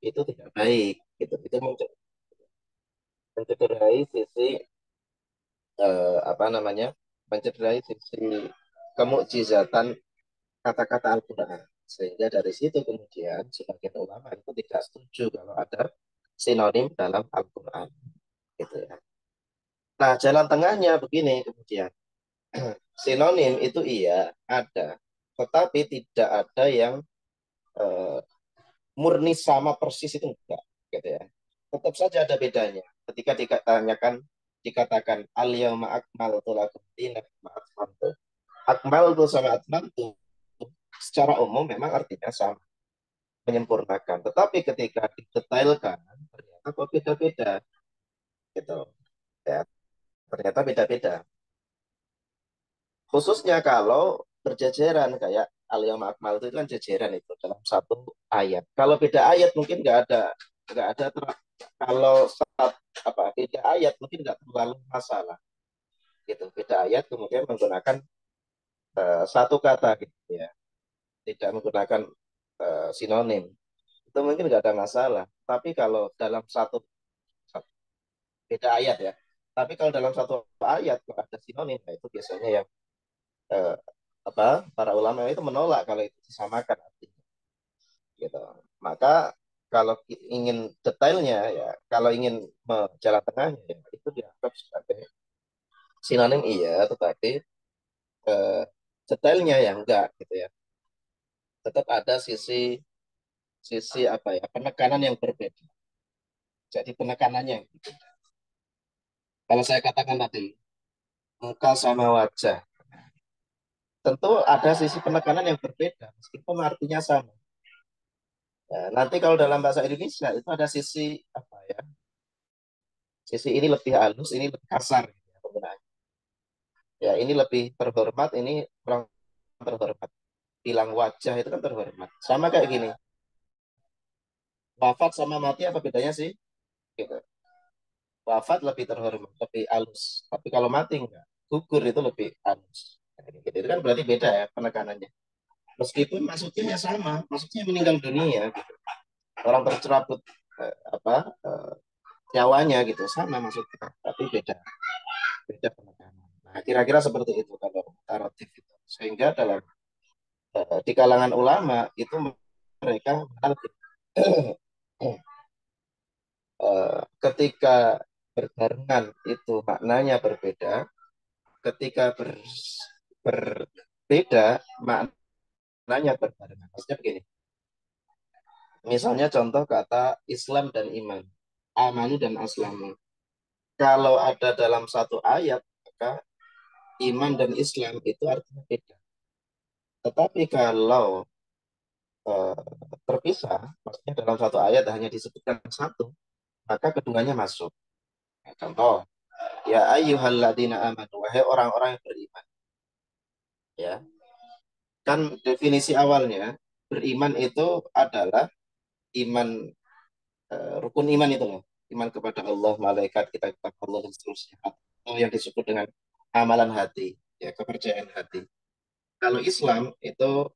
itu tidak baik gitu. Itu mencederai sisi apa namanya? Mencederai sisi kemukjizatan kata-kata Al-Quran. Sehingga dari situ kemudian sebagian ulama itu tidak setuju kalau ada sinonim dalam Al-Quran. Gitu ya. Nah, jalan tengahnya begini kemudian. Sinonim itu iya, ada. Tetapi tidak ada yang eh, murni sama persis itu enggak. Gitu ya. Tetap saja ada bedanya. Ketika dikatakan al-yawma akmaltu lakum dinakum atmamtu. Akmaltu sama atmamtu secara umum memang artinya sama, menyempurnakan. Tetapi ketika didetailkan, ternyata kok beda-beda gitu. Ya, ternyata beda-beda. Khususnya kalau berjajaran kayak al-yawma akmaltu itu kan jajaran itu dalam satu ayat. Kalau beda ayat mungkin nggak ada kalau apa beda ayat mungkin nggak terlalu masalah gitu. Beda ayat kemudian menggunakan satu kata gitu ya, tidak menggunakan sinonim. Itu mungkin nggak ada masalah. Tapi kalau dalam beda ayat ya. Tapi kalau dalam satu ayat kalau ada sinonim, nah itu biasanya yang eh, apa para ulama itu menolak kalau itu disamakan artinya. Gitu. Maka kalau ingin detailnya ya, kalau ingin jalan tengahnya ya, itu dianggap sebagai sinonim iya, tetapi eh, detailnya ya enggak gitu ya. Tetap ada sisi sisi apa ya penekanan yang berbeda. Jadi penekanannya yang berbeda. Kalau saya katakan tadi muka sama wajah, tentu ada sisi penekanan yang berbeda meskipun artinya sama. Ya, nanti kalau dalam bahasa Indonesia itu ada sisi apa ya? Sisi ini lebih halus, ini lebih kasar gitu ya, penggunaannya. Ya, ini lebih terhormat, ini kurang terhormat. Bilang wajah itu kan terhormat. Sama kayak gini. Wafat sama mati apa bedanya sih? Gitu. Wafat lebih terhormat, lebih halus. Tapi kalau mati enggak. Gugur itu lebih halus. Nah, gitu. Itu kan berarti beda ya penekanannya. Meskipun maksudnya sama, maksudnya meninggal dunia gitu. Orang tercerabut apa nyawanya gitu sama maksudnya, tapi beda beda penekanan. Nah, kira-kira seperti itu kalau tarotif itu. Sehingga dalam di kalangan ulama itu mereka menartik ketika berbarengan itu maknanya berbeda, ketika berbeda maknanya berbarengan. Maksudnya begini, misalnya contoh kata Islam dan iman, amanu dan aslamu. Kalau ada dalam satu ayat, maka iman dan Islam itu artinya beda. Tetapi kalau eh, terpisah, maksudnya dalam satu ayat hanya disebutkan satu, maka keduanya masuk. Nah, contoh, ya ayyuhalladzina amanu, wahai orang-orang yang beriman. Ya, kan definisi awalnya beriman itu adalah iman rukun iman itu loh, iman kepada Allah, malaikat, kitab-kitab Allah dan seterusnya. Atau yang disebut dengan amalan hati, ya kepercayaan hati. Kalau Islam itu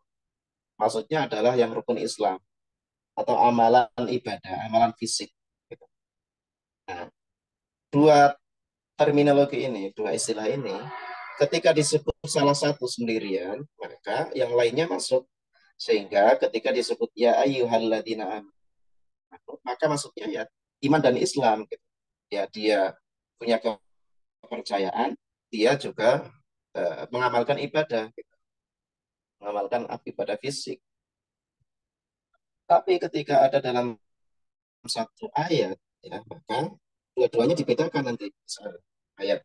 maksudnya adalah yang rukun Islam atau amalan ibadah, amalan fisik. Gitu. Nah, dua terminologi ini, dua istilah ini, ketika disebut salah satu sendirian, maka yang lainnya masuk. Sehingga ketika disebut ya ayyuhalladzina amanu, maka maksudnya ya iman dan Islam. Gitu. Ya dia punya kepercayaan, dia juga mengamalkan ibadah, gitu. Mengamalkan ibadah fisik. Tapi ketika ada dalam satu ayat, ya, maka dua-duanya dibedakan nanti. Misalnya, ayat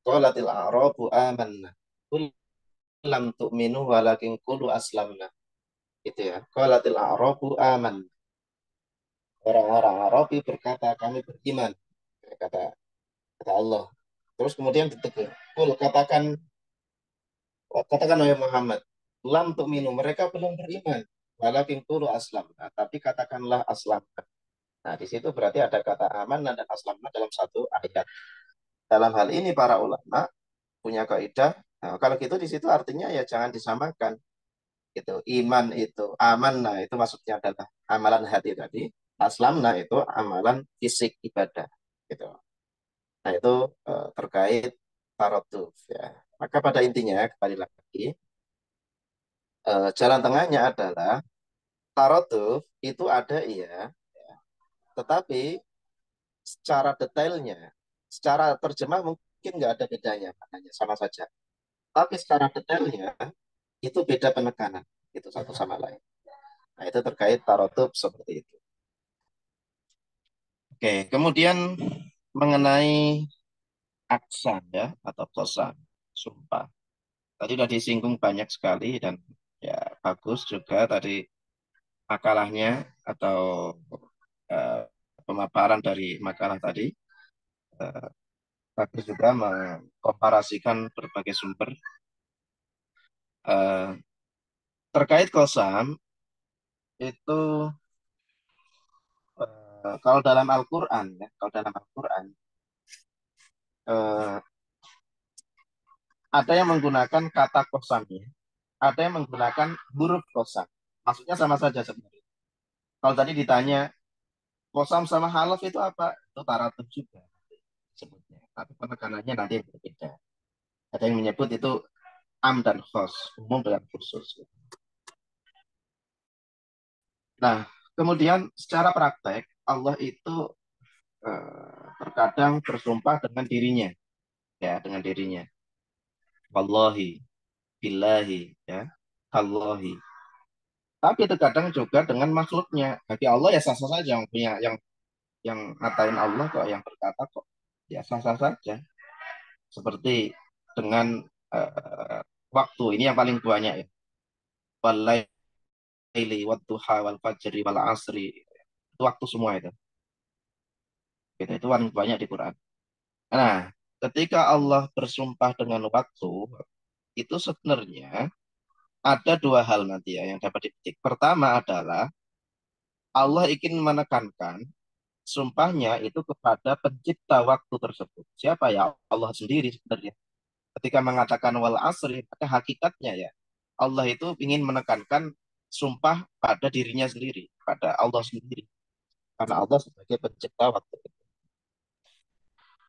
qalatil a'rabu amanna qul lam tu'minu walakin qulu aslamna, gitu ya. Qalatil a'rabu aman, orang-orang Arabi berkata kami beriman, kata kata Allah. Terus kemudian ditegur, qul katakan oleh Muhammad, lam tu'minu, mereka belum beriman, walakin qulu aslamna, tapi katakanlah aslam. Nah, di situ berarti ada kata aman dan aslamna dalam satu ayat. Dalam hal ini para ulama punya kaidah. Nah, kalau gitu di situ artinya ya jangan disamakan gitu. Iman itu aman, nah itu maksudnya adalah amalan hati tadi. Aslamna itu amalan fisik ibadah gitu. Nah, itu terkait taratuf ya. Maka pada intinya kembali lagi jalan tengahnya adalah taratuf itu ada iya, tetapi secara detailnya, secara terjemah mungkin nggak ada bedanya, maknanya sama saja. Tapi secara detailnya itu beda penekanan, itu satu sama lain. Nah, itu terkait taratuf seperti itu. Oke, kemudian mengenai aksan ya atau kosan, sumpah. Tadi sudah disinggung banyak sekali dan ya bagus juga tadi makalahnya atau eh, pemaparan dari makalah tadi. Eh, Bagus juga mengkomparasikan berbagai sumber. Eh, Terkait kosam itu kalau dalam Al-Quran ya, kalau dalam Al-Quran eh, ada yang menggunakan kata kosamnya, ada yang menggunakan huruf kosam. Maksudnya sama saja sebenarnya. Kalau tadi ditanya kosam sama halaf itu apa? Itu taratuf juga sebutnya. Tapi penekanannya nanti berbeda. Ada yang menyebut itu am dan khos, umum dan khusus. Nah, kemudian secara praktek Allah itu terkadang bersumpah dengan dirinya, ya dengan dirinya. Wallahi, billahi, ya, Allahi. Tapi terkadang juga dengan makhluknya. Bagi Allah ya sah-sah saja yang punya yang ngatain Allah kok yang berkata kok ya sah-sah saja. Seperti dengan eh, waktu ini yang paling banyak ya. Walaili wadduha wal fajri wal asri. Itu waktu semua itu. Gitu, itu paling banyak di Quran. Nah, ketika Allah bersumpah dengan waktu, itu sebenarnya ada dua hal nanti ya yang dapat dipetik. Pertama adalah Allah ingin menekankan sumpahnya itu kepada pencipta waktu tersebut. Siapa ya? Allah sendiri sebenarnya. Ketika mengatakan wal asri, maka hakikatnya ya Allah itu ingin menekankan sumpah pada dirinya sendiri, pada Allah sendiri. Karena Allah sebagai pencipta waktu.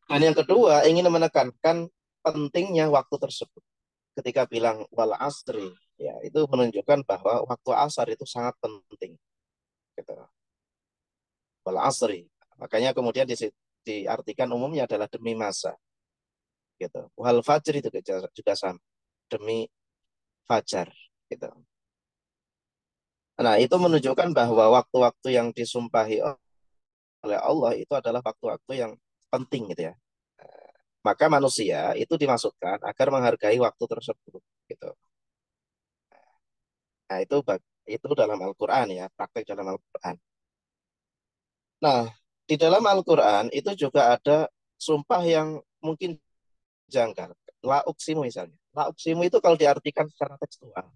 Dan yang kedua, ingin menekankan pentingnya waktu tersebut. Ketika bilang wal asri, ya itu menunjukkan bahwa waktu asar itu sangat penting. Gitu. Wal asri. Makanya kemudian diartikan umumnya adalah demi masa. Gitu. Wal fajr itu juga sama. Demi fajar. Gitu. Nah, itu menunjukkan bahwa waktu-waktu yang disumpahi oleh Allah itu adalah waktu-waktu yang penting gitu ya. Maka manusia itu dimaksudkan agar menghargai waktu tersebut gitu. Nah, itu dalam Al-Qur'an ya, praktek dalam Al-Qur'an. Nah, di dalam Al-Qur'an itu juga ada sumpah yang mungkin janggal. La uksimu misalnya. La uksimu itu kalau diartikan secara tekstual,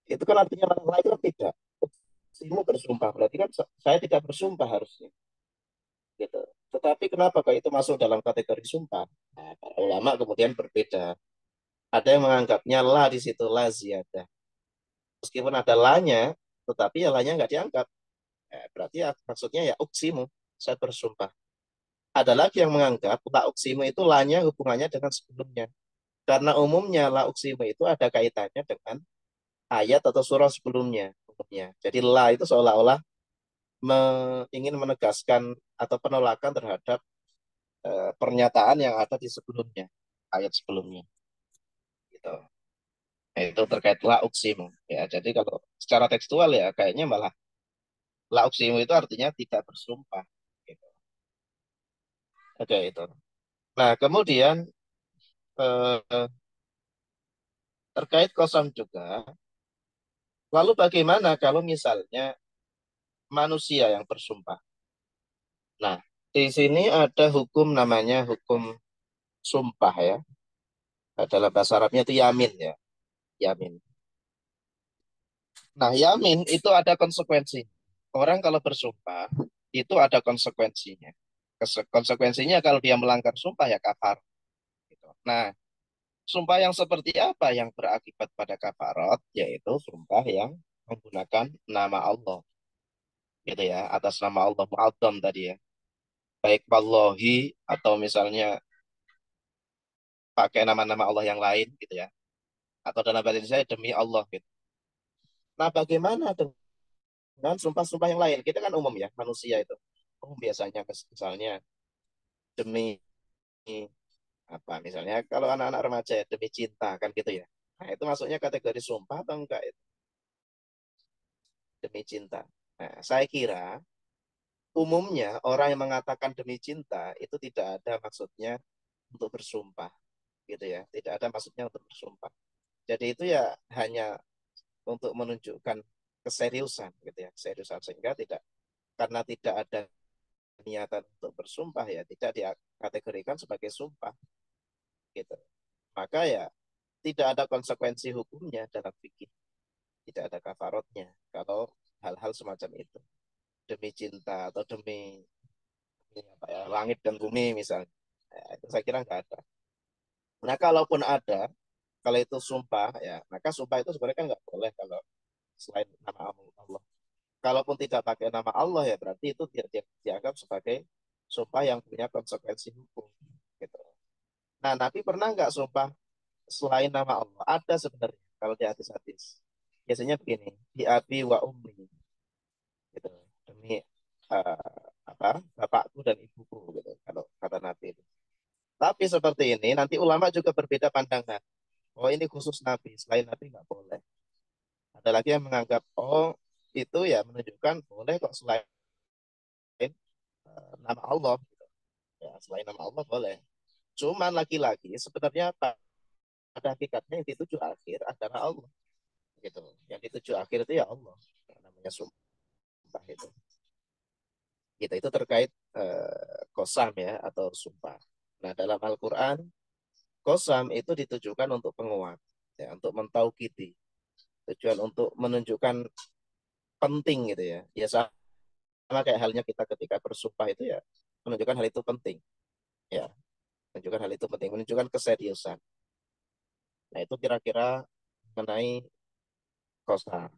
itu kan artinya la itu kan tidak. Uksimu bersumpah, berarti kan saya tidak bersumpah harusnya. Gitu. Tetapi kenapa kalau itu masuk dalam kategori sumpah? Nah, para ulama kemudian berbeda. Ada yang menganggapnya la di situ la ziyadah. Meskipun ada lanya, tetapi ya lanya nggak dianggap. Berarti ya, maksudnya ya uksimu, saya bersumpah. Ada lagi yang menganggap la uksimu itu lanya hubungannya dengan sebelumnya. Karena umumnya la uksimu itu ada kaitannya dengan ayat atau surah sebelumnya. Umumnya. Jadi la itu seolah-olah ingin menegaskan atau penolakan terhadap pernyataan yang ada di sebelumnya, ayat sebelumnya. Gitu. Nah, itu terkait la uksimu. Ya, jadi kalau secara tekstual ya kayaknya malah la uksimu itu artinya tidak bersumpah. Gitu. Oke itu. Nah kemudian eh, terkait kosam juga. Lalu bagaimana kalau misalnya manusia yang bersumpah? Nah di sini ada hukum namanya hukum sumpah ya. Dalam bahasa Arabnya itu yamin ya. Yamin. Nah yamin itu ada konsekuensi. Orang kalau bersumpah itu ada konsekuensinya. Konsekuensinya kalau dia melanggar sumpah ya kafar. Gitu. Nah, sumpah yang seperti apa yang berakibat pada kafarat? Yaitu sumpah yang menggunakan nama Allah. gitu ya, atas nama Allah Mu'azzam tadi ya. Baik wallahi atau misalnya pakai nama-nama Allah yang lain gitu ya. Atau dalam bahasa Indonesia demi Allah gitu. Nah, bagaimana dengan sumpah-sumpah yang lain? Kita kan umum ya, manusia itu. Umum biasanya misalnya demi apa misalnya kalau anak-anak remaja ya, demi cinta kan gitu ya. Nah, itu masuknya kategori sumpah atau enggak itu? Demi cinta. Nah, saya kira umumnya orang yang mengatakan demi cinta itu tidak ada maksudnya untuk bersumpah gitu ya. Tidak ada maksudnya untuk bersumpah. Jadi itu ya hanya untuk menunjukkan keseriusan gitu ya, keseriusan sehingga tidak karena tidak ada niatan untuk bersumpah ya tidak dikategorikan sebagai sumpah gitu. Maka ya tidak ada konsekuensi hukumnya dalam fikih, tidak ada kafarotnya kalau hal-hal semacam itu demi cinta atau demi apa ya, langit dan bumi misalnya. Ya, itu saya kira nggak ada. Nah, kalaupun ada, kalau itu sumpah ya, maka sumpah itu sebenarnya kan nggak boleh kalau selain nama Allah. Kalaupun tidak pakai nama Allah ya berarti itu dianggap sebagai sumpah yang punya konsekuensi hukum gitu. Nah, Nabi pernah nggak sumpah selain nama Allah? Ada sebenarnya kalau di hadis-hadis. Biasanya begini, di abi wa ummi gitu. Demi apa? Bapakku dan ibuku gitu kalau kata Nabi itu. Tapi seperti ini nanti ulama juga berbeda pandangan. Oh, ini khusus Nabi, selain Nabi nggak boleh. Ada lagi yang menganggap oh itu ya menunjukkan boleh kok selain nama Allah gitu. Ya, selain nama Allah boleh. Cuman lagi-lagi sebenarnya pada hakikatnya yang dituju akhir adalah Allah gitu. Yang dituju akhir itu ya Allah. Yang namanya sumpah itu. Gitu itu terkait kosam ya atau sumpah. Nah, dalam Al-Qur'an kosam itu ditujukan untuk penguat ya, untuk mentaukidi. Tujuan untuk menunjukkan penting gitu ya. Ya sama kayak halnya kita ketika bersumpah itu ya menunjukkan hal itu penting ya, menunjukkan hal itu penting, menunjukkan keseriusan. Nah, itu kira-kira mengenai kosam.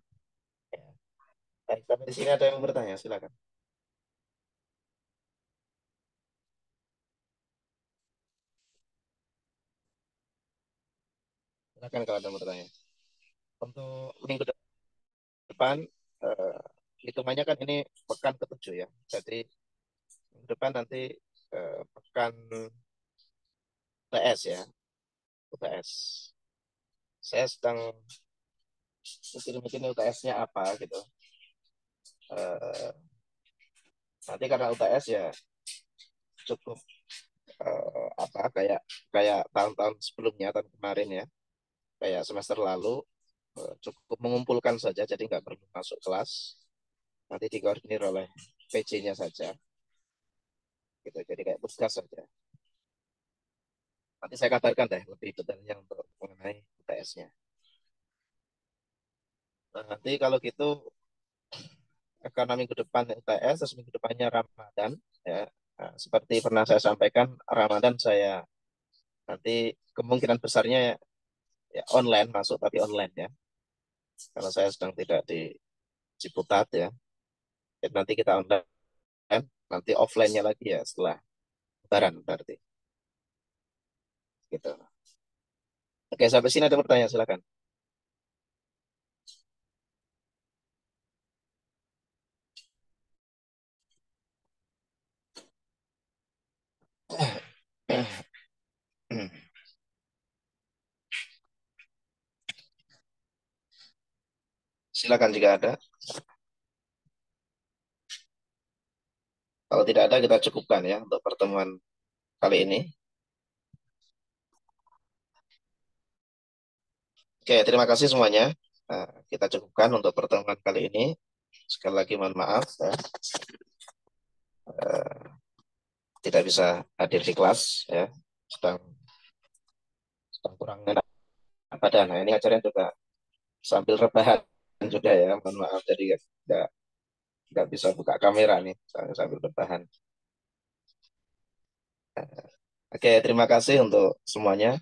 Ya. Baik, tapi di sini ada yang bertanya, silakan. Silakan kalau ada yang bertanya. Untuk minggu depan, eh, hitungannya kan ini pekan ketujuh ya. Jadi minggu depan nanti pekan UTS ya, UTS. Saya sedang mikir-mikir UTS-nya apa gitu. Eh, nanti karena UTS ya cukup apa kayak kayak tahun-tahun sebelumnya, tahun kemarin ya, kayak semester lalu cukup mengumpulkan saja, jadi nggak perlu masuk kelas. Nanti dikoordinir oleh PJ-nya saja, gitu. Jadi kayak tugas saja. Nanti saya kabarkan deh lebih detailnya untuk mengenai UTS-nya. Nah, nanti kalau gitu karena minggu depan UTS, terus minggu depannya Ramadan, ya. Nah, seperti pernah saya sampaikan, Ramadan saya nanti kemungkinan besarnya ya online masuk, tapi online ya. Karena saya sedang tidak di Ciputat ya. Jadi nanti kita online, nanti offline-nya lagi ya setelah Lebaran berarti. Gitu. Oke, sampai sini ada pertanyaan, silakan. Silakan jika ada. Kalau tidak ada, kita cukupkan ya untuk pertemuan kali ini. Oke, terima kasih semuanya. Kita cukupkan untuk pertemuan kali ini. Sekali lagi mohon maaf ya, tidak bisa hadir di kelas ya. Sedang, sedang kurang enak badan. Nah, ini acaranya juga sambil rebahan juga ya. Mohon maaf, jadi nggak nggak bisa buka kamera nih sambil rebahan. Oke, terima kasih untuk semuanya.